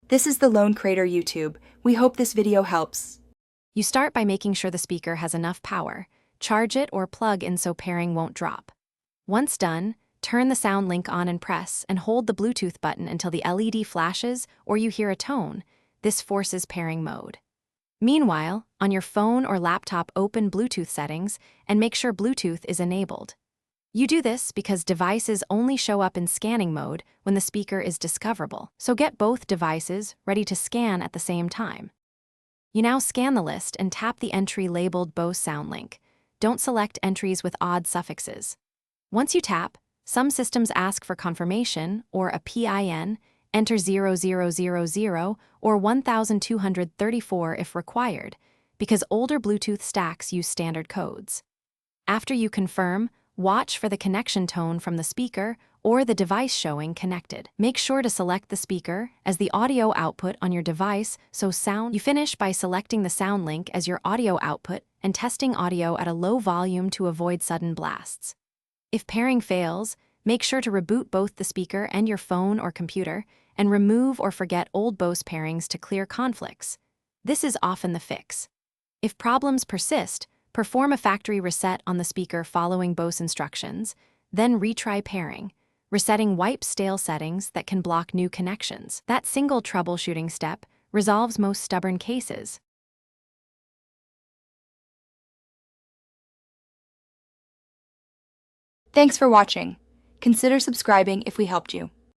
This is the Lone Crater YouTube. We hope this video helps. You start by making sure the speaker has enough power. Charge it or plug in so pairing won't drop. Once done, turn the Soundlink on and press and hold the Bluetooth button until the LED flashes or you hear a tone. This forces pairing mode. Meanwhile, on your phone or laptop, open Bluetooth settings and make sure Bluetooth is enabled. You do this because devices only show up in scanning mode when the speaker is discoverable, so get both devices ready to scan at the same time. You now scan the list and tap the entry labeled Bose Soundlink. Don't select entries with odd suffixes. Once you tap, some systems ask for confirmation or a PIN, enter 0000 or 1234 if required, because older Bluetooth stacks use standard codes. After you confirm, watch for the connection tone from the speaker or the device showing connected. Make sure to select the speaker as the audio output on your device so sound. You finish by selecting the Soundlink as your audio output and testing audio at a low volume to avoid sudden blasts. If pairing fails, make sure to reboot both the speaker and your phone or computer and remove or forget old Bose pairings to clear conflicts. This is often the fix. If problems persist, perform a factory reset on the speaker following Bose instructions, then retry pairing. Resetting wipes stale settings that can block new connections. That single troubleshooting step resolves most stubborn cases. Thanks for watching. Consider subscribing if we helped you.